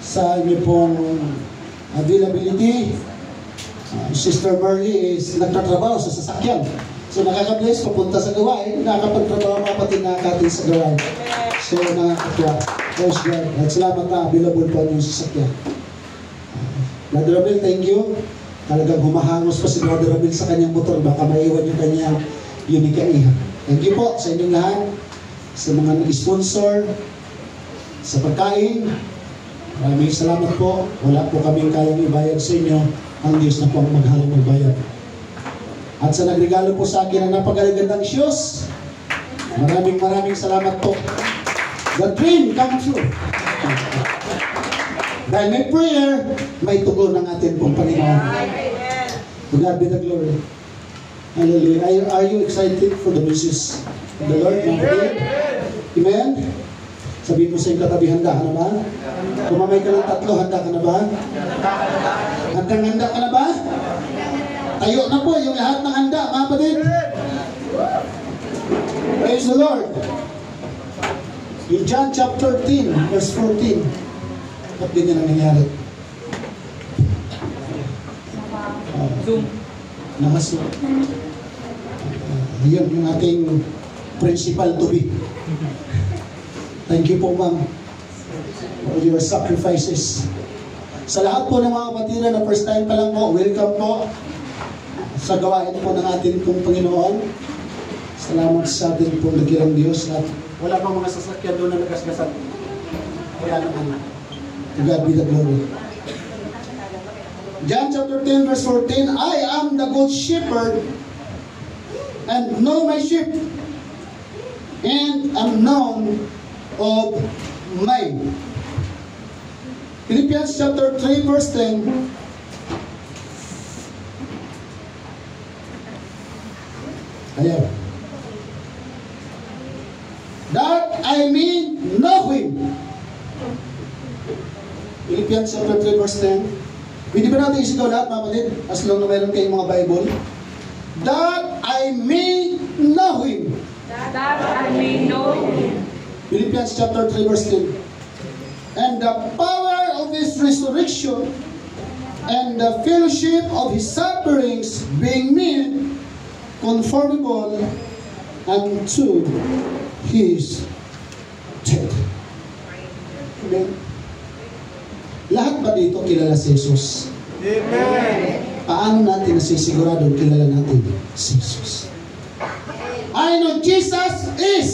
sa inyo pong availability. Sister Merly is nagtatrabaho sa sasakyan. So nakaka-bless, papunta sa gawain, nakakapagtrabaho mga kapatid na katin sa gawain. So nakakatuwa. Praise God. At salamat na available po yung sasakyan. Brother Ramil, thank you. Talagang humahangos pa si Brother Ramil sa kanyang motor. Baka maiwan yung kanyang Unica Iha. Thank you po sa inyong lahat. Sa mga nag-sponsor, sa pagkain. Maraming salamat po. Wala po kaming kayang ibayad sa inyo. Ang Diyos na po ang maghalang magbayad. At sa nagregalo po sa akin ng napakagandang shoes, maraming salamat po. The dream come true. Dahil may prayer, may tugon ng ating pong Panginoon. To God be the glory. Hallelujah. Are you excited for the message of the Lord? Amen? Sabihin mo sa iyong katabi, handa ka na ba? Kumamay ka ng 3, handa ka na ba? Handa ka na ba? Tayo na po yung lahat ng handa, mga kapatid. Praise the Lord. In John chapter 10, verse 14, ba't ganyan ang nangyari? Nakaso. Yun yung ating principal to be. Thank you po, ma'am, for your sacrifices. Sa lahat po ng mga kapatiran na first time pa lang po, welcome po sa gawain po ng ating pong Panginoon. Salamat sa ating pong dakilang Diyos at wala pang mga sasakyan doon na nagasgasan. Wala naman. To God be the glory. John chapter 10 verse 14, I am the good shepherd and know my sheep and am known of mine. Philippians chapter 3 verse 10. Ayan. That I may know Him. Philippians chapter 3 verse 10. Pwede ba natin isigaw lahat, mga kapatid? As long na mayroon kayong mga Bible. That I may know Him. That I may know Him. Philippians chapter 3 verse 10. And the power of His resurrection and the fellowship of His sufferings, being made conformable unto His death. Amen. Lahat ba dito kilala si Jesus? Amen. Paano natin nasisigurado kilala natin si Jesus? I know Jesus is.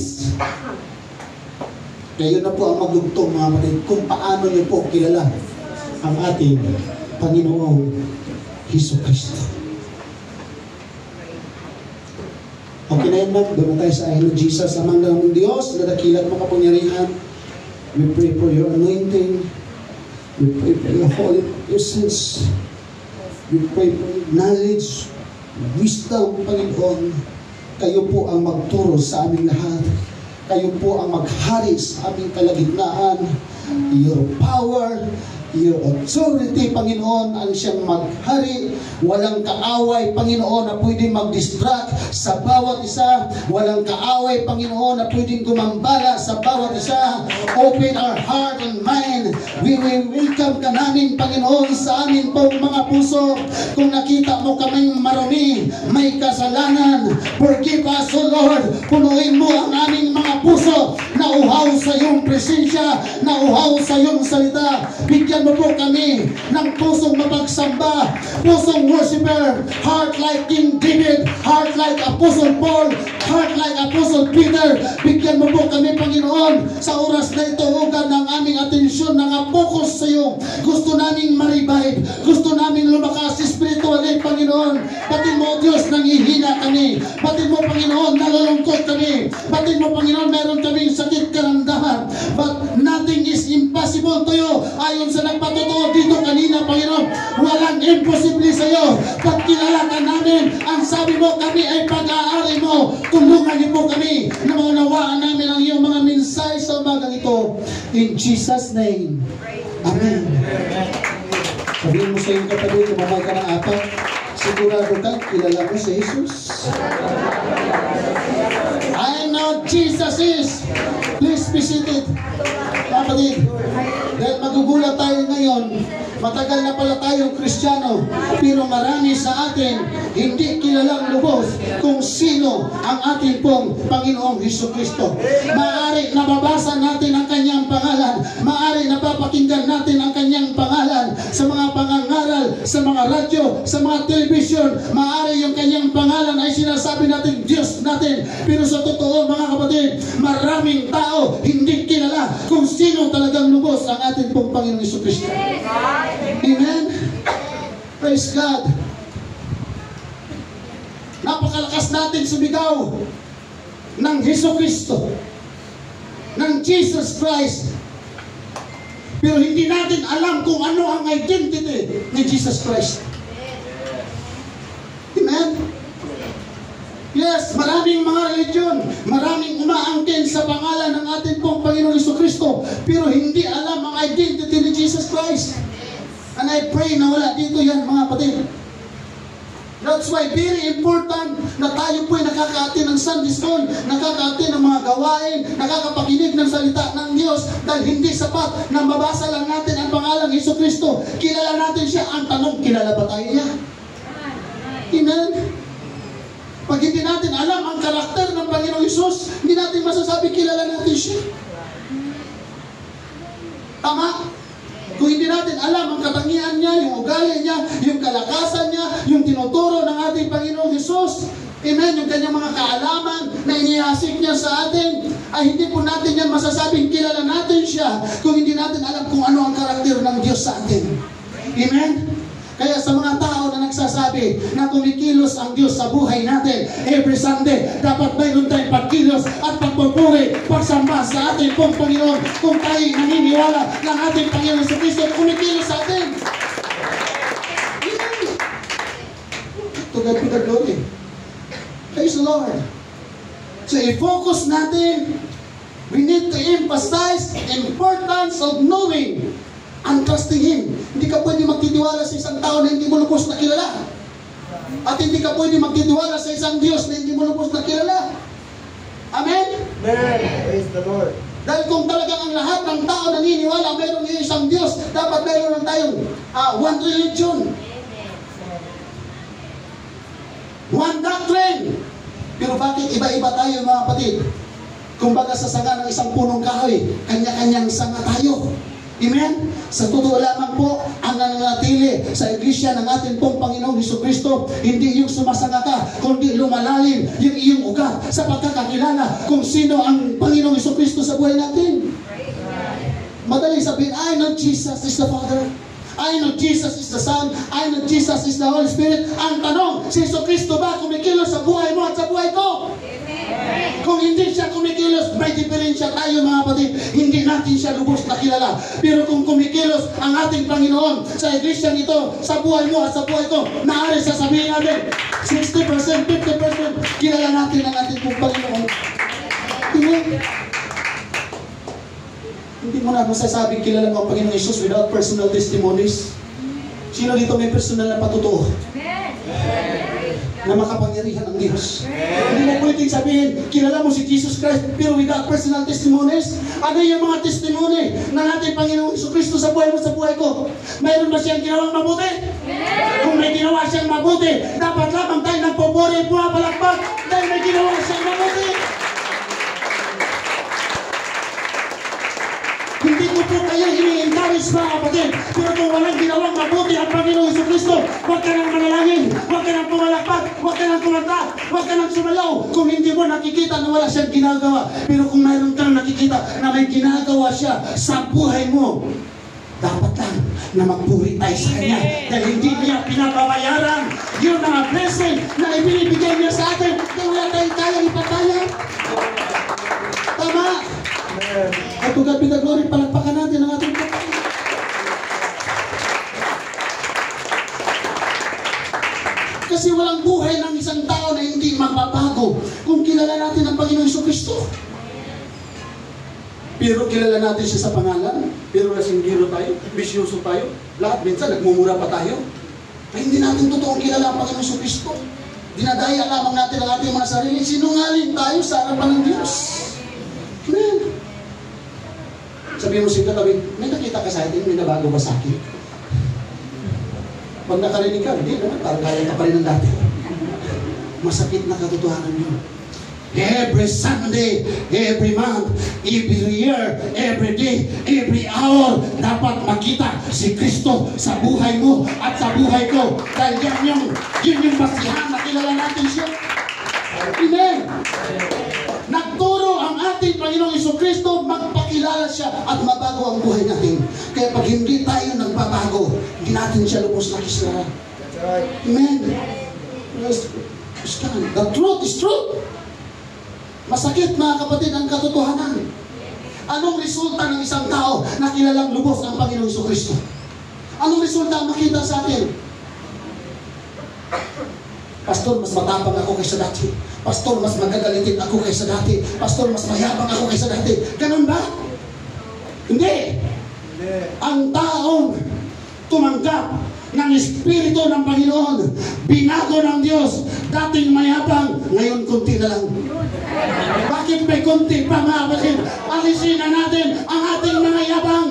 Kayo na po ang maglugtong, mga kapatid, kung paano niyo po kilala ang ating Panginoong Hesus Kristo. Okay na yan, ma'am. Doon na tayo sa I know Jesus. Amang ng Diyos, na dakilat makapangyarihan. We pray for your anointing. We pray for your holy presence. We pray for your knowledge, wisdom, Panginoon. Kayo po ang magturo sa aming lahat. Kayo po ang maghari sa aming kalagitnaan. Your power, your authority, Panginoon, ang siyang maghari. Walang kaaway, Panginoon, na pwedeng mag-distract sa bawat isa. Walang kaaway, Panginoon, na pwedeng gumambala sa bawat isa. Open our heart and mind. We will welcome ka namin, Panginoon, sa amin pong mga puso. Kung nakita mo kaming marumi, may kasalanan, forgive us, O Lord. Punuin mo ang aming mga puso na uhaw sa iyong presensya, na uhaw sa iyong salita. Bigyan mo po kami ng pusong mapagsamba, pusong worshiper, heart like King David, heart like Apostle Paul, heart like Apostle Peter. Bigyan mo po kami, Panginoon, sa oras na ito, ugan ng aming atensyon, nakapokus sa iyo. Gusto naming ma-revive, gusto naming lumakas spiritually, Panginoon. Batid mo, Diyos, nanghihina kami. Batid mo, Panginoon, nalulungkot kami. Batid mo, Panginoon, meron kaming sakit karamdaman. But nothing is impossible to you. Ayon sa nagpatotoo dito kanina, Panginoon, walang imposible sa iyo. Pag kilala ka namin, ang sabi mo, kami ay pag-aari mo. Tulungan niyo po kami na maunawaan namin ang iyong mga mensahe sa umagang ito. In Jesus' name. Amen. Sabihin mo sa iyong kapatid, kumamay ka ng apat. Sigurado ka, kilala mo si Jesus. I know Jesus is. Please be seated. Kapatid, dahil magugulat tayo Panginoon, matagal na pala tayong Kristiyano, pero marami sa atin hindi kilalang lubos kung sino ang ating pong Panginoong Hesukristo. Maaari nababasa natin ang kanyang pangalan, maaari napapakinggan natin ang kanyang pangalan sa mga pangangaral, sa mga radyo, sa mga television, maaari yung kanyang pangalan ay sinasabi natin Diyos natin, pero sa totoo mga kapatid, maraming tao hindi kilala kung sino talagang lubos ang ating pong Panginoong Hesukristo. Amen? Praise God. Napakalakas natin sumigaw ng Hesukristo, ng Jesus Christ, pero hindi natin alam kung ano ang identity ni Jesus Christ. Amen? Yes, maraming mga religion, maraming umaangkin sa pangalan ng ating pong Panginoon Hesukristo, pero hindi alam ang identity ni Jesus Christ. And I pray na wala dito yan mga kapatid. That's why very important na tayo po ay nakaka-attend ng Sunday School, nakaka-attend ng mga gawain, nakakapakinig ng salita ng Diyos, dahil hindi sapat na mabasa lang natin ang pangalang Hesukristo. Kilala natin siya. Ang tanong, kilala ba tayo niya? Amen? Pag hindi natin alam ang karakter ng Panginoong Hesus, hindi natin masasabi kilala natin siya. Tama? Kung hindi natin alam ang katangian niya, yung ugali niya, yung kalakasan niya, yung tinuturo ng ating Panginoong Hesus, amen, yung kanyang mga kaalaman na inihasik niya sa atin, ay hindi po natin yan masasabing kilala natin siya kung hindi natin alam kung ano ang karakter ng Diyos sa atin. Amen? Kaya sa mga tao na nagsasabi na kumikilos ang Diyos sa buhay natin every Sunday, dapat mayroon tayong pagkilos at pagpupuri, pagsamba sa ating pong Panginoon kung tayo naniniwala ng ating Panginoon sa Kristo kumikilos sa atin. To God be the glory. Praise the Lord. So i-focus natin, we need to emphasize the importance of knowing and trusting Him. Hindi ka pwede magtitiwala sa isang tao na hindi mo lubos na kilala. At hindi ka pwede magtitiwala sa isang Diyos na hindi mo lubos na kilala. Amen? Amen. Praise the Lord. Dahil kung talagang ang lahat ng tao naniniwala mayroong isang Diyos, dapat mayroon lang tayong one religion. One doctrine. Pero bakit iba-iba tayo mga kapatid? Kumbaga sa sanga ng isang punong kahoy, kanya-kanyang sanga tayo. Amen? Sa totoo lamang po, ang nananatili sa iglesia ng ating pong Panginoong Hesukristo, hindi yung sumasanga ka, kundi lumalalim yung iyong ugat sa pagkakakilala kung sino ang Panginoong Hesukristo sa buhay natin. Madali sabihin, I know Jesus is the Father. I know Jesus is the Son. I know Jesus is the Holy Spirit. Ang tanong, si Hesukristo ba kumikilos sa buhay mo at sa buhay ko? Kung hindi siya kumikilos, may diferensya tayo mga kapatid. Hindi natin siya lubos na kilala. Pero kung kumikilos ang ating Panginoon sa iglesia nito, sa buhay mo at sa buhay ko, maaari sasabihin natin, 60%, 50% kilala natin ang ating Panginoon. Hindi mo na masasabing kilala mo ang Panginoong Hesus without personal testimonies. Sino dito may personal na patutuo? Na makapangyarihan ang Diyos. Hindi mo pwedeng sabihin, kilala mo si Jesus Christ, pero without personal testimonies. Ano yung mga testimony ng ating Panginoong Hesukristo sa buhay mo, sa buhay ko? Mayroon ba siyang ginawang mabuti? Kung may ginawa siyang mabuti, dapat lamang tayo nagpupuri, pumapalakpak, dahil may ginawa siyang mabuti. Hindi ko po kayo ini-encourage mga kapatid. Pero kung walang ginawang mabuti ang Panginoong Hesukristo, huwag ka nang manalangin, huwag ka nang pumalakpak, huwag ka nang kumanta, huwag ka nang sumalaw. Kung hindi mo nakikita na wala siyang ginagawa. Pero kung mayroon kang nakikita na may ginagawa siya sa buhay mo, dapat lang na magpuri tayo sa Kanya. Dahil hindi niya pinababayaran yung mga blessing na ibinibigay niya sa atin. Kaya wala tayong kaya ipataya. Tama? At to God be the glory, palagpakan natin ang ating kapatid. Kasi walang buhay ng isang tao na hindi magbabago kung kilala natin ang Panginoong Hesukristo. Pero kilala natin siya sa pangalan, pero lasinggiro tayo, bisyoso tayo, lahat minsan nagmumura pa tayo. Ay hindi natin totoong kilala ang Panginoong Hesukristo. Dinadaya lamang natin ang ating mga sarili, sinungaling tayo sa harapan ng Diyos. Amen. Sabi Sabi mo sa katabi, may nakita ka sa atin, may nabago ba sa akin? Pag nakarinig ka, hindi naman, parang kaya ka pa rin ng dati. Masakit na katotohanan yun. Every Sunday, every month, every year, every day, every hour, dapat makita si Kristo sa buhay mo at sa buhay ko. Dahil yun yung basihan na kilala natin siya. Amen. Nagturo ang ating Panginoong Jesucristo, magpakilala siya at mabago ang buhay natin. Kaya pag hindi tayo nagbabago, hindi natin siya lubos na kisara. Amen. The truth is truth. Masakit mga kapatid ang katotohanan. Anong resulta ng isang tao na kilalang lubos ang Panginoong Jesucristo? Anong resulta ang makita sa atin? Pastor, mas matapang ako kaysa dati. Pastor, mas magagalitin ako kaysa dati. Pastor, mas mayabang ako kaysa dati. Ganun ba? Hindi. Ang taong tumanggap ng Espiritu ng Panginoon, binago ng Diyos, dating mayabang, ngayon kunti na lang. Bakit may kunti pa mga kapatid? Alisin na natin ang ating mga yabang.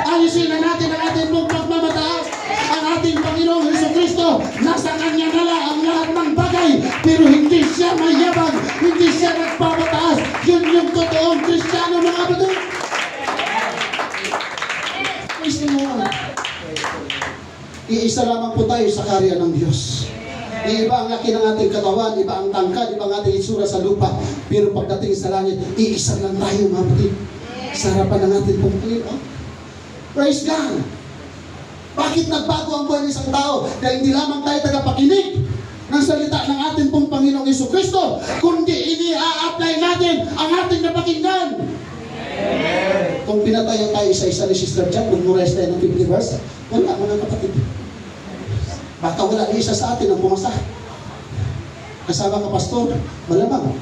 Alisin na natin ang ating pagmamataas. Ang ating Panginoong Jesucristo, nasa Kanya nala ang lahat ng bagay, pero hindi siya mayabang, hindi siya nagpapataas. Yun yung totoong Kristiyano mga kapatid. Iisa lamang po tayo sa karya ng Diyos. Iba ang laki ng ating katawan, iba ang tangkad, iba ang ating itsura sa lupa. Pero pagdating sa langit, iisa lang tayo mga kapatid. Sa harapan ng ating Panginoon. Praise God! Bakit nagbago ang buhay ng isang tao? Dahil hindi lamang tayo tagapakinig ng salita ng ating pong Panginoong Jesucristo, kundi ini-a-apply natin ang ating napakinggan. Kung pinatayan tayo isa-isa ni Sister Jack, mag-memorize tayo ng 50 verse, wala mga kapatid. Baka wala ni isa sa atin ang pumasa. Kasama ka, Pastor, malamang.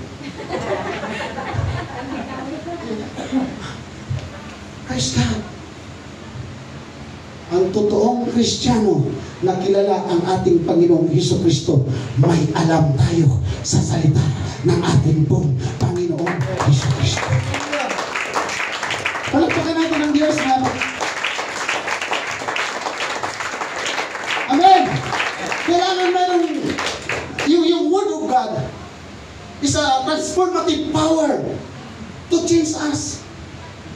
Praise God. Ang totoong Kristiyano na kilala ang ating Panginoong Jesucristo, may alam tayo sa salita ng ating pong Panginoong Jesucristo. Palagpakan natin ang Diyos na Amen! Kailangan meron yung Word of God is a transformative power to change us.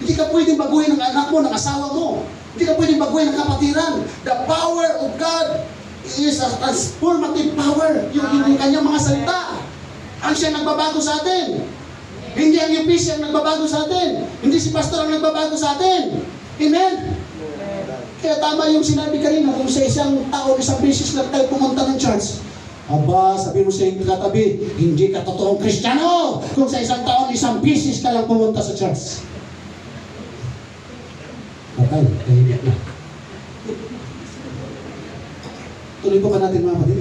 Hindi ka pwedeng baguhin ng anak mo, ng asawa mo. Hindi ka pwedeng baguhin ng kapatiran. The power of God is a transformative power. Yung kanyang mga salita. Ang siya nagbabago sa atin. Hindi ang UPC ang nagbabago sa atin. Hindi si pastor ang nagbabago sa atin. Amen? Kaya tama yung sinabi kanina, kung sa isang tao, isang beses lang tayo pumunta ng church, aba, sabi mo sa iyong katabi, hindi ka totoong Kristiyano. Kung sa isang taon, isang beses ka lang pumunta sa church. Patay, tahimik na. Tuloy pa ba natin mga kapatid?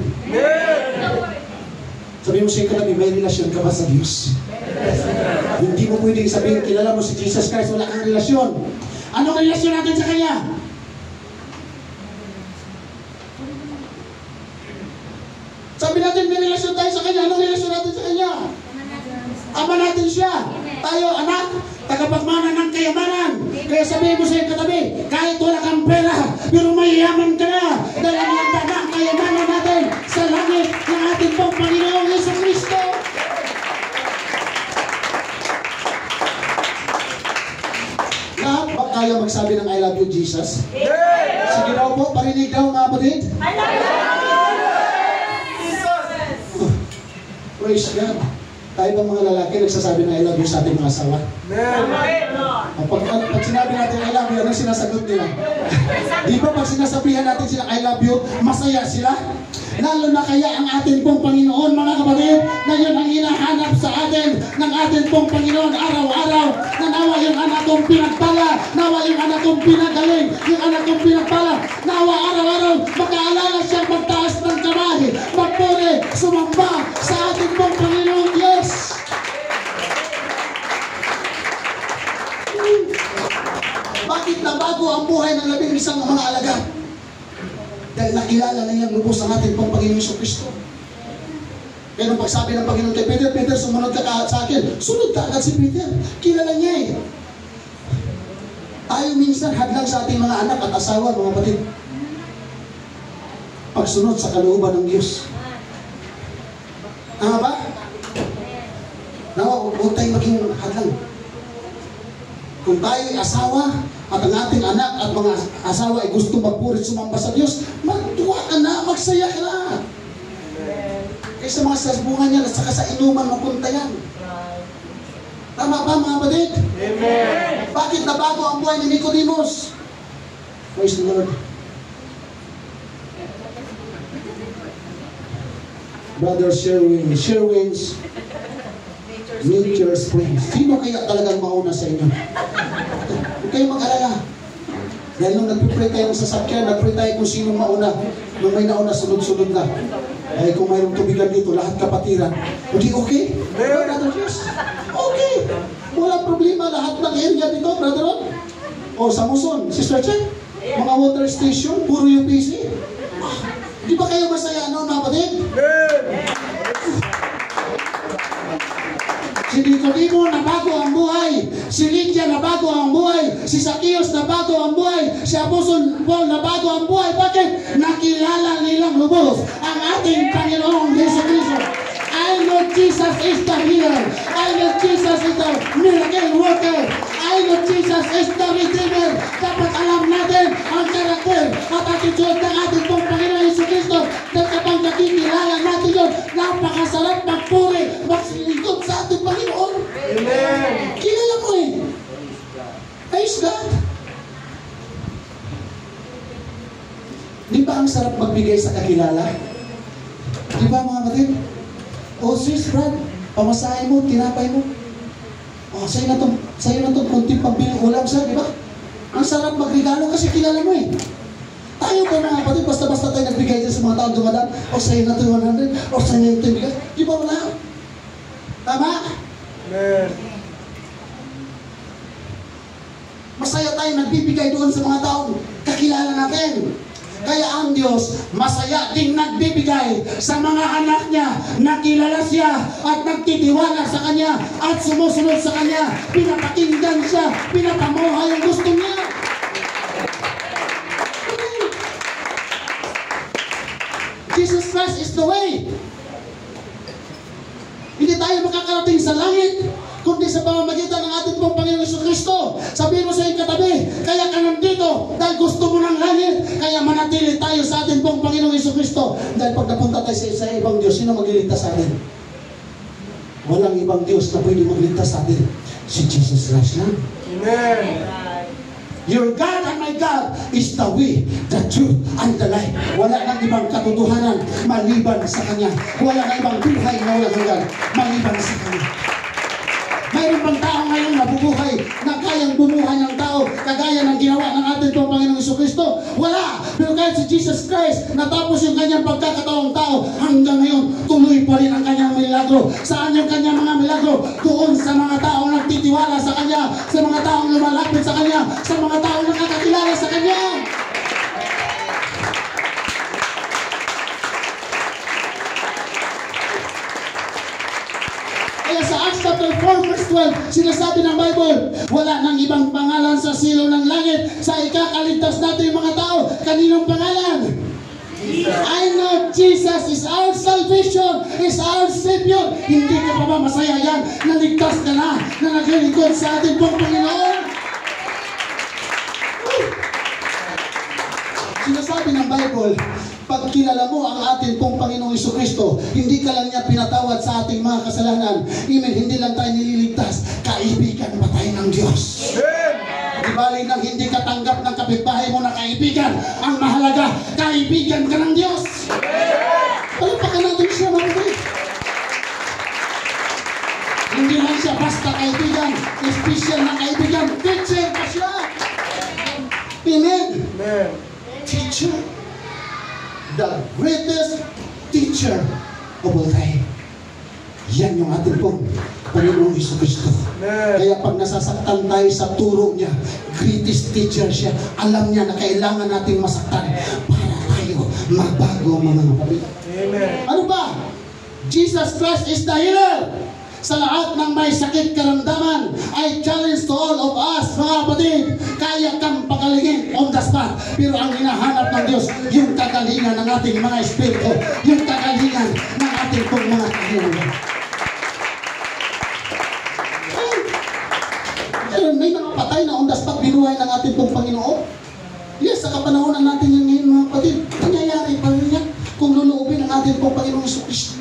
Sabi mo sa iyong katabi, may relasyon ka ba sa Diyos? Hindi mo pwedeng sabihin, kilala mo si Jesus Christ, wala kang relasyon. Anong relasyon natin sa Kanya? Sabi natin, may relasyon tayo sa Kanya. Anong relasyon natin sa Kanya? Ama natin siya. Tayo, anak, tagapagmana ng kayamanan. Kaya sabihin mo sa iyong katabi, kahit wala kang pera, pero mayayaman ka na. Dahil ang lagda ng kayamanan natin sa langit ng ating pong Panginoong Jesucristo. Lahat ba kaya magsabi ng I love you, Jesus? Sige daw po, parinig daw mga kapatid. I love you! Praise God. Tayo ba mga lalaki nagsasabi na I love you sa ating mga asawa? Pag sinabi natin I love you, anong sinasagot nila? Di ba pag sinasabihan natin sila I love you, masaya sila? Lalo na kaya ang ating pong Panginoon, mga kapatid, na yun ang hinahanap sa atin ng ating pong Panginoon araw-araw. Na nawa yung anak kong pinagpala, nawa yung anak kong pinagaling, yung anak kong pinagpala, nawa araw-araw makaalala siyang magtaas ng kamay, magpuri, sumamba sa ating pong Panginoon Diyos. Bakit nabago ang buhay ng 11 mga alagad? Dahil nakilala na niyang lubos ang ating pong Panginoong Jesucristo. Kaya nung pagsabi ng Panginoon kay Peter, Peter, sumunod ka sa akin. Sunod ka agad si Peter. Kilala niya eh. Tayo minsan hadlang sa ating mga anak at asawa, mga kapatid. Pagsunod sa kalooban ng Diyos. Tama ba? Nawa, huwag tayong maging hadlang. Kung tayo'y asawa at ang ating anak at mga asawa ay gusto magpurit sumamba sa Diyos, magtuwa ka na, magsaya ka na. Kaysa mga sasbungan yan at saka sa inuman mapunta yan. Tama ba mga kapatid? Amen. Bakit nabago ang buhay ni Nicodemus? Praise the Lord. Brother Sherwin's Nature Springs. Sino kaya talagang mauna sa inyo? Huwag kayong mag-alala. Dahil nung nag-pray tayo ng sasakyan, nag-pray tayo kung sino mauna. Nung may nauna, sunod-sunod na. Ay kung mayroong tubigan dito, lahat kapatiran. Hindi okay? Brother Jess? Okay. Wala problema. Lahat ng area dito, Brother Rod. O sa Muson, Sister Che, mga water station, puro UPC. Di ba kayo masaya noon, mga kapatid? Si Nicodemo nabago ang buhay. Si Lydia nabago ang buhay. Si Zacchaeus nabago ang buhay. Si Apostol Paul nabago ang buhay. Bakit? Nakilala nilang lubos ang ating Panginoong Jesucristo. I know Jesus is the healer. I know Jesus is the miracle worker. I know Jesus is the Redeemer. Dapat alam natin ang karakter at attitude ng ating pong Panginoong Jesucristo. Dahil kapag nakikilala natin yun, napakasarap magpuri, magsilingkod sa ating Panginoon. Amen. Kilala mo eh. Praise God. Di ba ang sarap magbigay sa kakilala? Di ba mga kapatid? O sis, Brad, pamasahe mo, tinapay mo. O, sa'yo na itong kunting pambili ulam sa, di ba? Ang sarap magregalo kasi kilala mo eh. Tayo ba mga kapatid, basta-basta tayo nagbigay dyan sa mga taong dumadaan, o sa'yo na ito 100, o sa'yo ito yung bigas. Di ba wala? Tama? Amen. Masaya tayo nagbibigay doon sa mga taong kakilala natin. Kaya ang Diyos, masaya ding nagbibigay sa mga anak niya, nakilala siya at nagtitiwala sa Kanya at sumusunod sa Kanya. Pinapakinggan siya, pinapamuhay ang gusto niya. Jesus Christ is the way. Hindi tayo makakarating sa langit kundi sa pamamagitan ng ating pong Panginoong Jesucristo. Sabihin mo sa iyong katabi, kaya ka nandito dahil gusto mo ng langit, kaya manatili tayo sa ating pong Panginoong Jesucristo. Dahil pag napunta tayo sa ibang Diyos, sino magliligtas sa atin? Walang ibang Diyos na pwede magligtas sa atin. Si Jesus Christ lang. Amen. Your God and my God is the way, the truth, and the life. Wala nang ibang katotohanan maliban sa Kanya. Wala nang ibang buhay na walang hanggan maliban sa Kanya. Mayroon bang tao ngayon na bubuhay na kayang bumuhay ng tao kagaya ng ginawa ng ating Panginoong Jesucristo? Wala! Pero kahit si Jesus Christ natapos yung kanyang pagkakataong tao, hanggang ngayon tuloy pa rin ang kanyang milagro. Saan yung kanyang mga milagro? Doon sa mga taong nagtitiwala sa Kanya, sa mga taong lumalapit sa Kanya, sa mga taong nakakakilala sa Kanya. Kaya sa Acts chapter 4 verse 12, sinasabi ng Bible, wala nang ibang pangalan sa silaw ng langit sa ikakaligtas natin mga tao. Kaninong pangalan? Jesus. I know Jesus is our salvation, is our Savior. Hindi ka pa ba masaya yan? Naligtas ka na naglilingkod sa ating pong Panginoon. Sinasabi ng Bible, pag kilala mo ang ating pong Panginoong Jesucristo, hindi ka lang niya pinatawad sa ating mga kasalanan. Amen. Hindi lang tayo nililigtas, kaibigan pa tayo ng Diyos. Di bali nang hindi ka tanggap ng kapitbahay mo na kaibigan, ang mahalaga, kaibigan ka ng Diyos. Palapakan natin siya, mga kapatid. Hindi lang siya basta kaibigan, special na kaibigan, teacher pa siya. Amen. Amen. Teacher. The greatest teacher of all time. Yan yung ating pong Panginoong Jesucristo. Kaya pag nasasaktan tayo sa turo niya, greatest teacher siya. Alam niya na kailangan nating masaktan para tayo magbago, mga kapatid. Amen. Ano ba? Jesus Christ is the healer. Sa lahat ng may sakit karamdaman, I challenge to all of us, mga kapatid, kaya kang pagalingin on the spot. Pero ang hinahanap ng Diyos, yung kagalingan ng ating mga espiritu, yung kagalingan ng ating pong mga kahilingan. May mga patay na on the spot binuhay ng ating pong Panginoon. Yes, sa kapanahonan natin yan ngayon, mga kapatid, nangyayari pa rin yan kung luluubin ang ating pong Panginoong Jesucristo.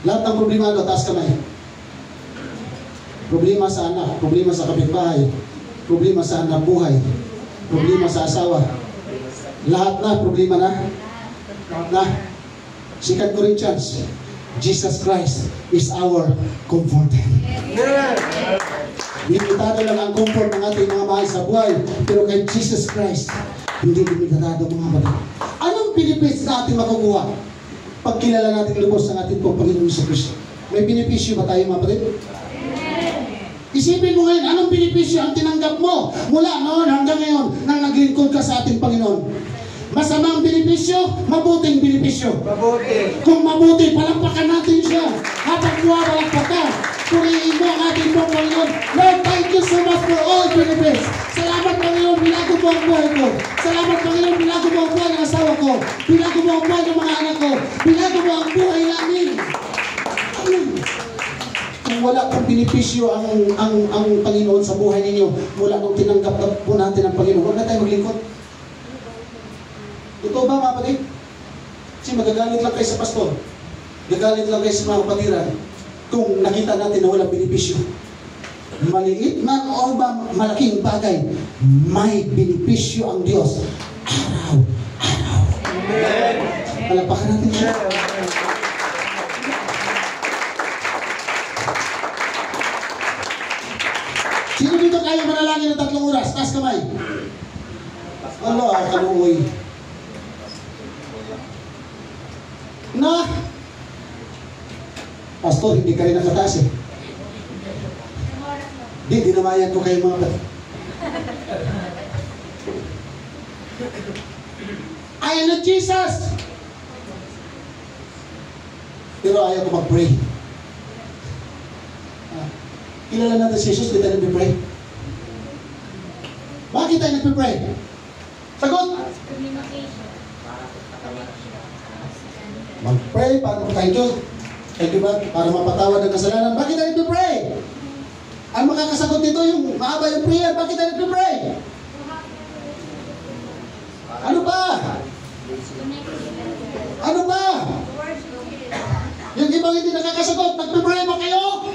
Lahat ng problemado, taas kamay. Problema sa anak, problema sa kapitbahay, problema sa anak buhay, problema sa asawa. Lahat na, problema na. Lahat na. 2 Corinthians, Jesus Christ is our comforter. Limitado lang ang comfort ng ating mga mahal sa buhay, pero kay Jesus Christ, hindi limitado mga kapatid. Anong benefits na ating makukuha pag kilala natin lubos ng ating pong Panginoon Jesucristo? May benepisyo ba tayo mga kapatid? Isipin mo ngayon, anong benepisyo ang tinanggap mo mula noon hanggang ngayon nang naglingkod ka sa ating Panginoon? Masamang benepisyo, mabuting benepisyo. Mabuti. Kung mabuti, palampakan natin siya. Habang buwabalapak ka, purihin mo ang ating pong Panginoon. Lord, thank you so much for all benefits. Salamat Panginoon, binago mo ang buhay ko. Salamat Panginoon, binago mo ang buhay ng asawa ko. Binago mo ang buhay ng mga anak ko. Binago mo ang buhay namin. Amen. Kung wala pong benepisyo ang Panginoon sa buhay ninyo, mula nung tinanggap na po natin ang Panginoon, huwag na tayo maglingkod. Totoo ba mga kapatid? Kasi magagalit lang kayo sa pastor. Gagalit lang kayo sa mga kapatiran kung nakita natin na walang benepisyo. Maliit man o ba malaking bagay, may benepisyo ang Diyos. Araw-araw. Amen. Palapakan natin siya. Sino dito kaya manalangin ng 3 oras? Taas kamay. Allah, kaluoy. Na, pastor, hindi ka rin nakataas eh. Hindi, dinamayan ko kayo mga kapatid. I am not Jesus. Pero ayaw ko mag-pray. Kilala natin si Jesus, di tayo nag-pray. Bakit tayo nag-pray? Sagot! Mag-pray para thank you. Thank you ba? Para mapatawad ang kasalanan. Bakit tayo nag-pray? Ang makakasagot dito yung mahaba yung prayer. Bakit tayo nag-pray? Ano ba? Ano ba? Yung ibang hindi nakakasagot, nag-pray ba kayo?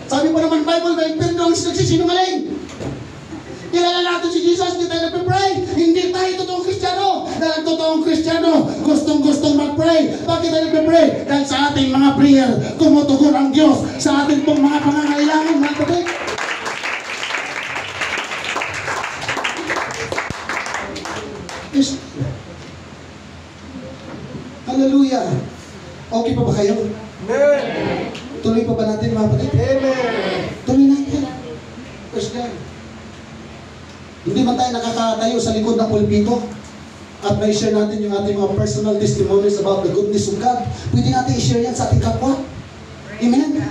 Sabi pa naman Bible, may impirno ang nagsisinungaling. Kilala natin si Jesus, hindi tayo nag-pray. Hindi tayo totoong Kristiyano. Dahil totoong Kristiyano, gustong-gustong mag-pray. Bakit tayo nag-pray? Dahil sa ating mga prayer, tumutugon ang Diyos sa ating pong mga pangangailangan, mga kapatid. Yes. Hallelujah. Okay pa ba kayo? Amen. Tuloy pa ba natin, mga kapatid? Amen. Tuloy natin. Praise God. Hindi man tayo nakakatayo sa likod ng pulpito at may share natin yung ating mga personal testimonies about the goodness of God. Pwede natin i-share yan sa ating kapwa. Amen?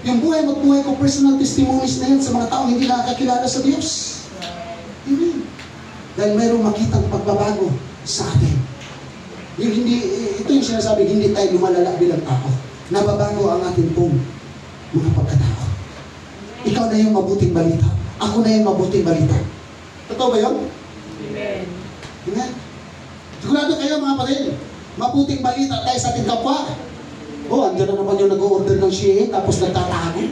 Yung buhay mo't buhay ko, personal testimonies na yan sa mga taong hindi nakakakilala sa Diyos. Amen? Dahil mayroong makitang pagbabago sa atin. Ito yung sinasabi, hindi tayo lumalala bilang tao. Nababago ang ating pong mga pagkatao. Ikaw na yung mabuting balita. Ako na yung mabuting balita. Totoo ba yun? Amen. Amen. Sigurado kayo mga kapatid, mabuting balita tayo sa ating kapwa. Oh, andyan na naman yung nag-order ng share, tapos nagtatago.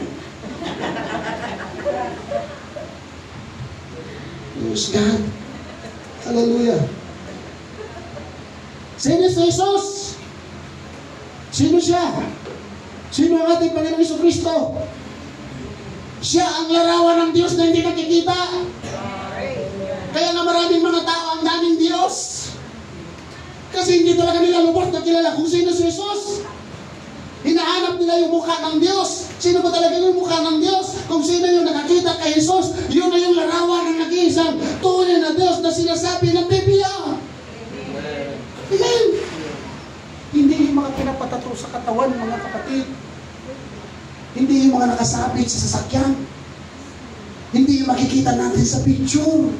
Praise God. Hallelujah. Sino si Jesus? Sino siya? Sino ang ating Panginoong Jesucristo? Siya ang larawan ng Diyos na hindi nakikita. Kaya nga maraming mga tao ang daming Diyos. Kasi hindi talaga nila lubos na kilala kung sino si Jesus. Hinahanap nila yung mukha ng Diyos. Sino ba talaga yung mukha ng Diyos? Kung sino yung nakakita kay Jesus, yun na yung larawan ng nag-iisang tunay na Diyos na sinasabi ng Biblia. Amen. Hindi yung mga pinapatato sa katawan, mga kapatid. Hindi yung mga nakasabit sa sasakyan. Hindi yung makikita natin sa picture.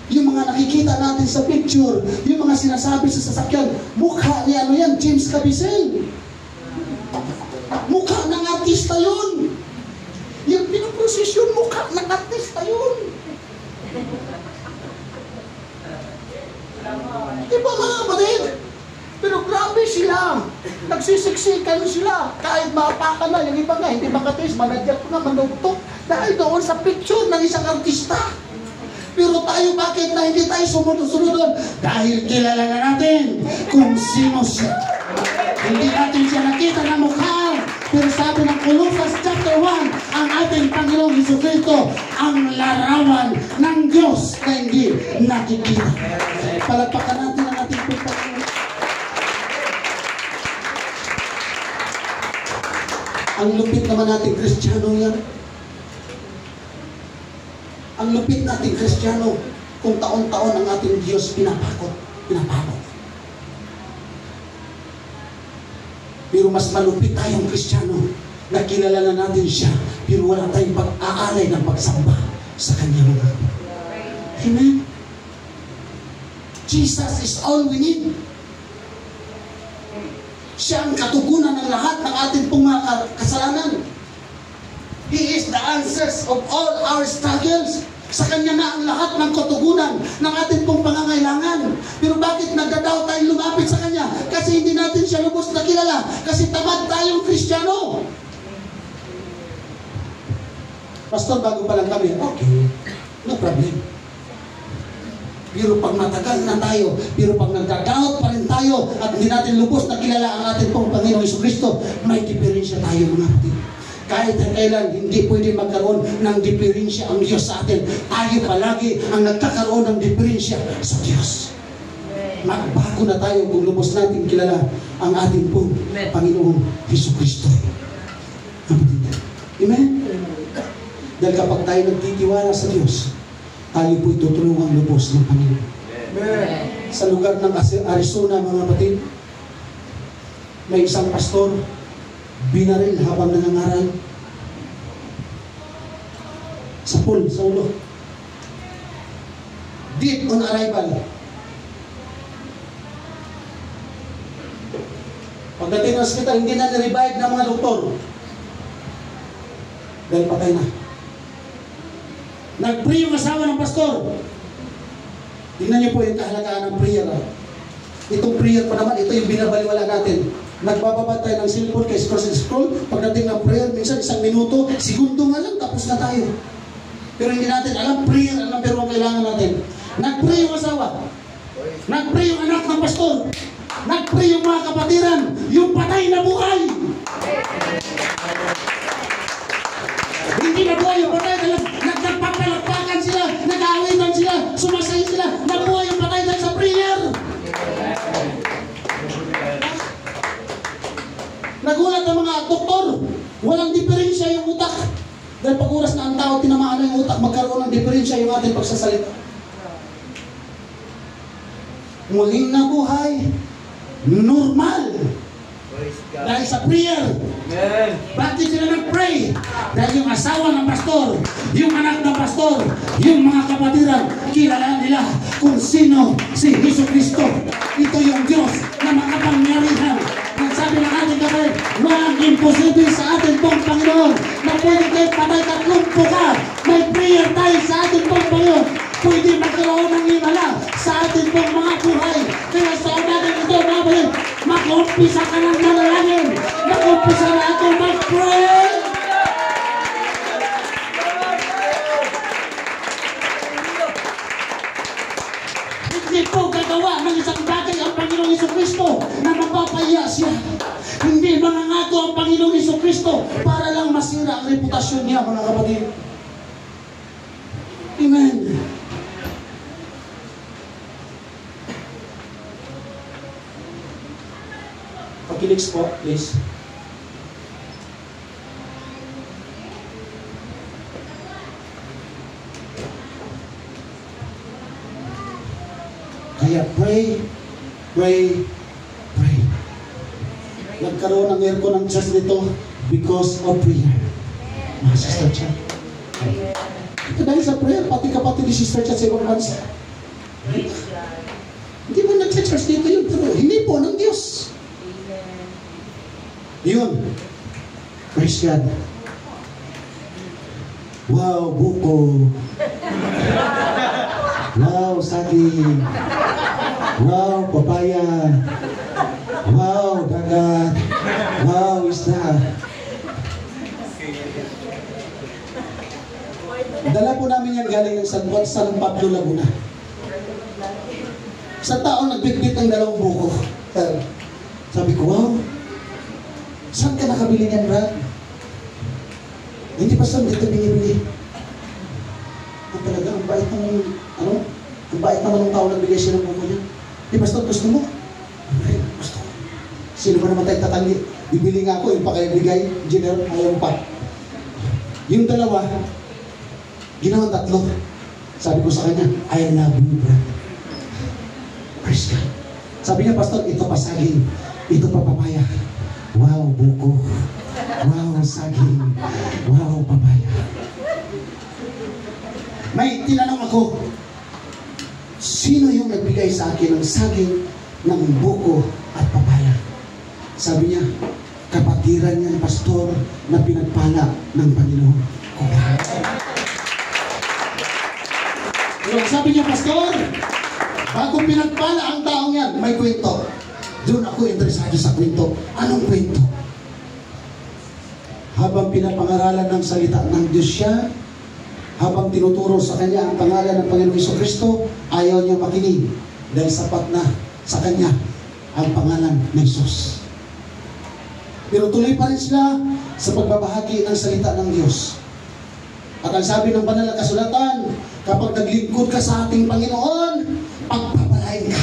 Yung mga nakikita natin sa picture, yung mga sinasabi sa sasakyan, mukha ni ano yan, James Caviezel. Mukha ng artista yun. Yung pinoprosesyon, mukha ng artista yun. Diba mga kapatid? Pero grabe sila. Nagsisiksikan sila. Kahit maapakan na, yung iba nga, hindi makatis, manadyak ko na, manugtok. Dahil doon sa picture ng isang artista. Pero tayo, bakit na hindi tayo sumunod-sunod doon? Dahil kilala na natin kung sino siya. Hindi natin siya nakita na mukha. Pero sabi ng Colossians chapter 1, ang ating Panginoong Jesucristo, ang larawan ng Diyos na hindi nakikita. Palagpakan natin ang ating Panginoon. Ang lupit naman natin Kristiyano yan. Ang lupit natin Kristiyano, kung taon-taon ang ating Diyos pinapakot. Pero mas malupit tayong Kristiyano, nakilala na natin siya, pero wala tayong pag-aalay ng pagsamba sa Kanya mga. Amen? Jesus is all we need. Siya ang katugunan ng lahat ng ating pong mga kasalanan. He is the answers of all our struggles. Sa Kanya na ang lahat ng katugunan ng ating pong pangangailangan. Pero bakit nagdadaw tayo lumapit sa Kanya? Kasi hindi natin siya lubos na kilala. Kasi tamad tayong Kristiyano. Pastor, bago pa lang kami, okay, no problem. Pero pag matagal na tayo, pero pag nagdadaot pa rin tayo at hindi natin lubos na kilala ang ating pong Panginoong Jesucristo, may diferensya tayo mga kapatid. Kahit kailan hindi pwede magkaroon ng diferensya ang Diyos sa atin. Tayo palagi ang nagkakaroon ng diferensya sa Diyos. Magbago na tayo kung lubos natin kilala ang ating pong Panginoong Jesucristo. Amen? Dahil kapag tayo nagtitiwala sa Diyos, tayo po'y tutulungang lubos ng Panginoon. Sa lugar ng Arizona, mga kapatid, may isang pastor, binaril habang nangangaral sa pool, sa ulo. Dead on arrival. Pagdating ng hospital, hindi na na-revive ng mga doktor. Dahil patay na. Nag-pray yung asawa ng pastor. Tingnan niyo po yung kahalagaan ng prayer. Itong prayer pa naman, ito yung binabaliwala natin. Nagbababa tayo ng cellphone kay scroll. Pagdating ng prayer, minsan 1 minuto, segundo nga lang, tapos na tayo. Pero hindi natin alam, prayer ang number 1 kailangan natin. Nag-pray yung asawa. Nag-pray yung anak ng pastor. Nag-pray yung mga kapatiran. Yung patay na buhay. Hindi na buhay yung patay. Nagpapalakpakan sila. Nag-aawitan sila. Sumasay sila. Nabuhay yung patay dahil sa prayer. Nagulat ang mga doktor. Walang diferensya yung utak. Dahil pag oras na ang tao tinamaan na yung utak, magkaroon ng diferensya yung ating pagsasalita. Muling nabuhay. Normal. Dahil sa prayer. Bakit sila nag-pray? Dahil yung asawa ng pastor, yung anak ng pastor, yung mga kapatiran, kilala nila kung sino si Jesucristo. Ito yung Diyos na makapangyarihan. Sabi ng ating kapatid, walang imposible sa ating pong Panginoon na pwede kayo patay at lumpo ka. May prayer tayo sa ating pong Panginoon. Pwede magkaroon ng himala sa ating pong mga buhay. Kaya sa umagang ito, mga kapatid, mag-umpisa ka ng manalangin. Mag-umpisa na ito mag-pray. Hindi po gagawa ng isang bagay ang Panginoong Jesucristo na mapapahiya siya. Hindi mangangako ang Panginoong Jesucristo para lang masira ang reputasyon niya, mga kapatid. Amen. Pakilig po, please. Kaya pray, pray, pray. nagkaroon ng aircon ng church dito because of prayer. Mga Sister Chat. Ito dahil sa prayer, pati kapatid ni Sister Chat sa ibang bansa. Hindi mo nag-church dito yun, pero hindi po ng Diyos. Yun. Praise God. Wow, buko. Wow, saging. Wow, papaya. Wow, dagat. Wow, isda. Dala po namin yan galing ng San Pablo, Laguna. Sa taon, nagbitbit ng 2 buko. Sabi ko, wow, saan ka nakabili niyan, Brad? Hindi pa saan dito binibili. Talaga, ang bait ng, ang bait naman ng tao nagbigay siya ng buko niya. Di basta gusto mo? Ay, gusto ko. Sino ba naman tayo tatanggi? Bibili nga ako, yung pa kayo bigay, General, ayaw pa. Yung 2, ginawang 3. Sabi ko sa kanya, I love you, Brad. Praise God. Sabi niya, Pastor, ito pa saging, ito pa papaya. Wow, buko. Wow, saging. Wow, papaya. May tinanong ako, sino yung nagbigay sa akin ng saging, ng buko at papaya? Sabi niya, kapatiran niyan, Pastor, na pinagpala ng Panginoon. Sabi niya, Pastor, bago pinagpala ang taong yan, may kwento. Doon ako interesado sa kwento. Anong kwento? Habang pinapangaralan ng salita ng Diyos siya, habang tinuturo sa kanya ang pangalan ng Panginoong Jesucristo, ayaw niya makinig dahil sapat na sa kanya ang pangalan ng Jesus. Pero tuloy pa rin sila sa pagbabahagi ng salita ng Diyos. At ang sabi ng banal na kasulatan, kapag naglingkod ka sa ating Panginoon, pagpapalain ka.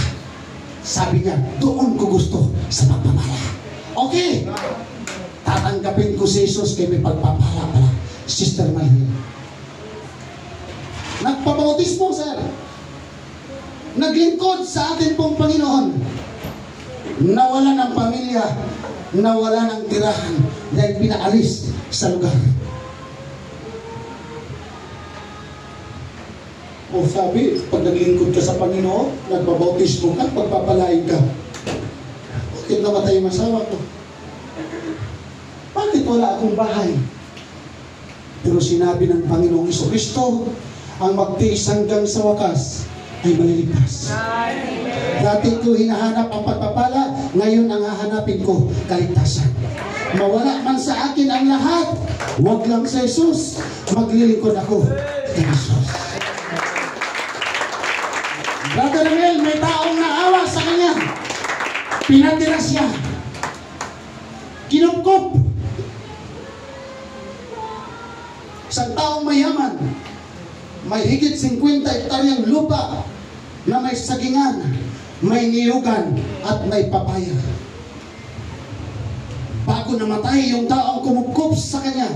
Sabi niya, doon ko gusto sa pagpapala. Okay, tatanggapin ko si Jesus kaya may pagpapala pala. Sister Maria. Nagpabautismo, sir. Naglingkod sa atin pong Panginoon. Nawala ng pamilya, nawala ng tirahan dahil pinaalis sa lugar. O sabi, pag naglingkod ka sa Panginoon, nagbabautismo ka, pagpapalain ka. Bakit namatay yung asawa ko? Bakit wala akong bahay? Pero sinabi ng Panginoong Jesucristo, ang magtiis hanggang sa wakas ay maliligtas. Dati ko hinahanap ang pagpapala, ngayon ang hahanapin ko, kaligtasan. Mawala man sa akin ang lahat, huwag lang sa Jesus, maglilingkod ako kay Jesus. Brother Ramel, may taong naawa sa kanya. Pinatira siya. Kinupkop. Isang taong mayaman, may higit 50 hektaryang lupa na may sagingan, may niyugan, at may papaya. Bago namatay yung taong kumupkop sa kanya,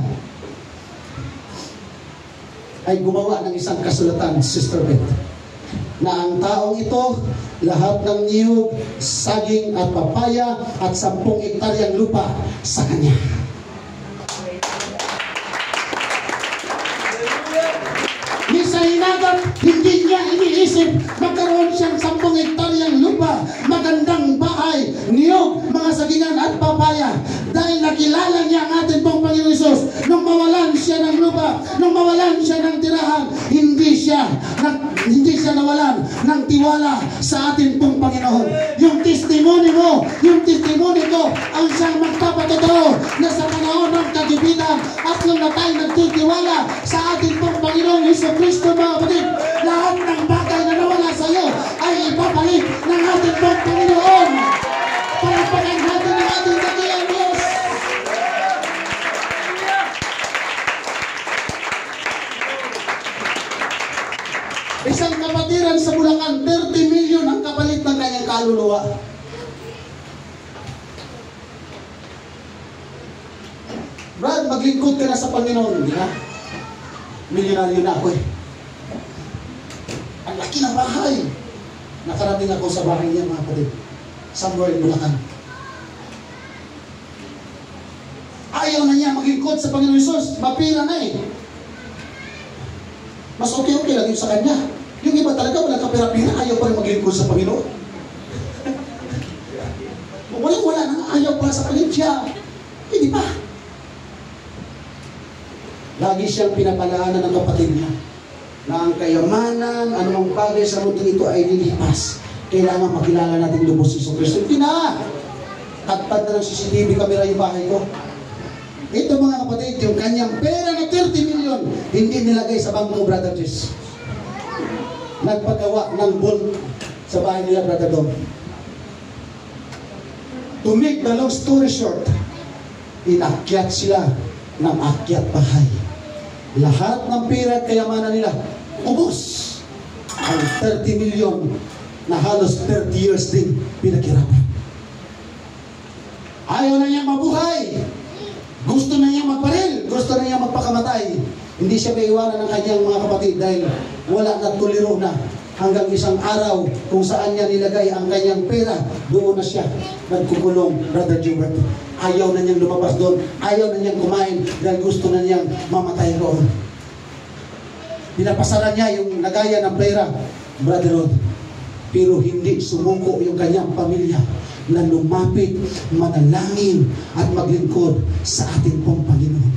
ay gumawa ng isang kasulatan, Sister Beth, na ang taong ito, lahat ng niyog, saging at papaya at 10 hektaryang lupa sa kanya. Sa hinagat, hindi niya iniisip magkaroon siyang 10 hektaryang lupa, magandang bahay, niyog, mga sagingan at papaya. Dahil nakilala niya ang ating pong Panginoon Hesus, nung mawalan siya ng lupa, nung mawalan siya ng tirahan, hindi siya nawalan ng tiwala sa ating pong Panginoon. Yung testimony mo, yung testimony ko, ang siyang magpapatotoo na sa panahon ng kagipitan at nung na tayo nagtitiwala sa ating pong Panginoon Jesucristo, mga kapatid, lahat ng bagay na nawala sa iyo ay ipapalik ng ating pong Panginoon. Palagpakan natin ang ating dakilang Diyos. Isang kapatiran sa Bulacan, 30 million ang kapalit ng kanyang kaluluwa. Brad, maglingkod ka na sa Panginoon, di ba? Milyonaryo na ako eh. Ang laki ng bahay. Nakarating ako sa bahay niya, mga kapatid. Somewhere in Bulacan. Ayaw na niya maglingkod sa Panginoon Jesus. Mapira na eh. Mas okay lang yun sa kanya. Yung iba talaga walang kapira-pira, ayaw pa rin maglingkod sa Panginoon. Wala na nga, ayaw pa sa Panginoon siya. Hindi pa. Lagi siyang pinapalaanan ng kapatid niya na ang kayamanan, anumang bagay sa mundo ito ay lilipas. Kailangan makilala natin lubos si Kristo. Hindi na! Katpad na ng CCTV camera yung bahay ko. Ito mga kapatid, yung kanyang pera na 30 million, hindi nilagay sa bangko, Brother Jess. Nagpagawa ng bolt sa bahay nila, Brother Dom. To make the long story short, inakyat sila ng akyat bahay. Lahat ng pera at kayamanan nila, ubos. Ang 30 million na halos 30 years din pinaghirapan. Ayaw na niya mabuhay. Gusto na niya magparil. Gusto na niya magpakamatay. Hindi siya maiwanan ng kanyang mga kapatid dahil wala na tuliro na. Hanggang isang araw kung saan niya nilagay ang kanyang pera, doon na siya nagkukulong, Brother Gilbert. Ayaw na niyang lumabas doon. Ayaw na niyang kumain dahil gusto na niyang mamatay roon. Pinapasara niya yung lagaya ng pera, Brother Rod. Pero hindi sumuko yung kanyang pamilya na lumapit, manalangin at maglingkod sa ating pong Panginoon.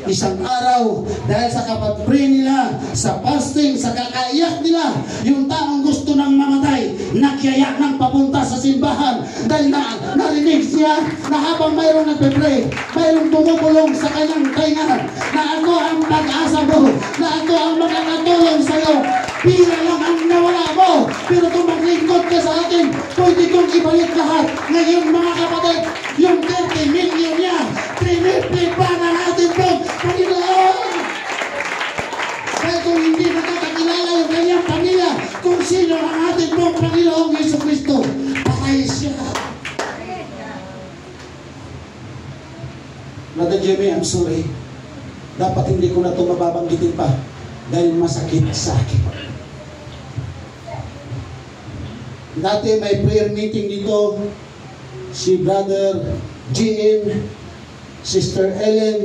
Isang araw, dahil sa kapag-pray nila, sa fasting, sa kakaiyak nila, yung taong gusto nang mamatay, nakiyayak ng papunta sa simbahan dahil narinig siya na habang mayroong nagpe-pray, mayroong bumubulong sa kanyang tainga na ako ang pag-asa mo, na ako ang makakatulong sa'yo. Pira lang ang nawala mo, pero kung maglingkod ka sa akin, pwede kong ibalik lahat. Ngayon mga kapatid, yung 30 million niya, trinipli pa na natin po, Panginoon! Kaya kung hindi nakakakilala yung kanyang pamilya, kung sino ang ating pong Panginoong Jesucristo, patay siya. Brother Jimmy, I'm sorry. Dapat hindi ko na ito mababanggitin pa dahil masakit sa akin. Dati may prayer meeting dito, si Brother G.N., Sister Ellen,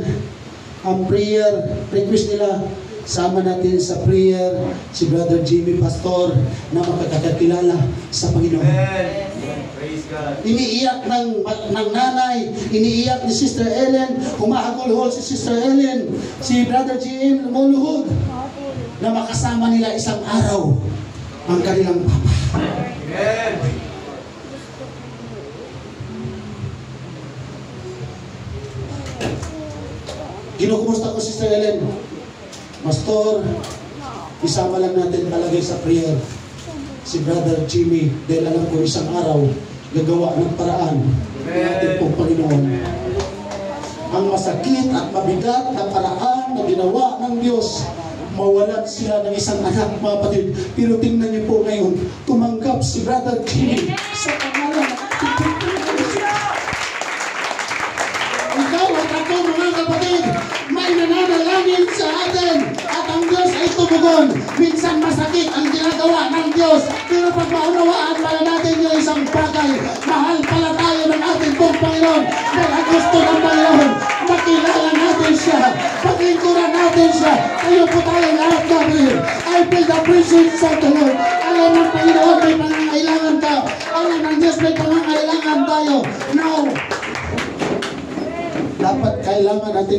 ang prayer request nila, sama natin sa prayer si Brother Jimmy Pastor na makakakilala sa Panginoon. Praise God. Iniiyak ng nanay, iniiyak ni Sister Ellen, humahagulhol si Sister Ellen, si Brother G.N. lumuluhod na makasama nila isang araw ang kanilang Papa. Amen. Kinukumusta ko Sister Ellen. Pastor, isama lang natin palagay sa prayer si Brother Jimmy dahil alam ko isang araw gagawa ng paraan ng ating pong Panginoon. Ang masakit at mabigat na paraan na ginawa ng Diyos, mawalan sila ng isang anak, mga kapatid. Pero tingnan niyo po ngayon, tumanggap si Brother Jimmy sa pangalan ng ating ikaw at ako, mga kapatid, may nananalangin sa atin at ang Diyos ay tumugon. Minsan masakit ang ginagawa ng Diyos, pero pag maunawaan pala natin yung isang bagay, mahal pala tayo ng ating pong Panginoon dahil ang gusto ng Panginoon, makilala natin siya, paglingkuran natin siya. Tayo po tayo lahat, Gabriel. I feel the presence of the Lord. Alam ng Panginoon may pangangailangan ka. Alam ng Diyos may pangangailangan tayo. Now, dapat kailangan natin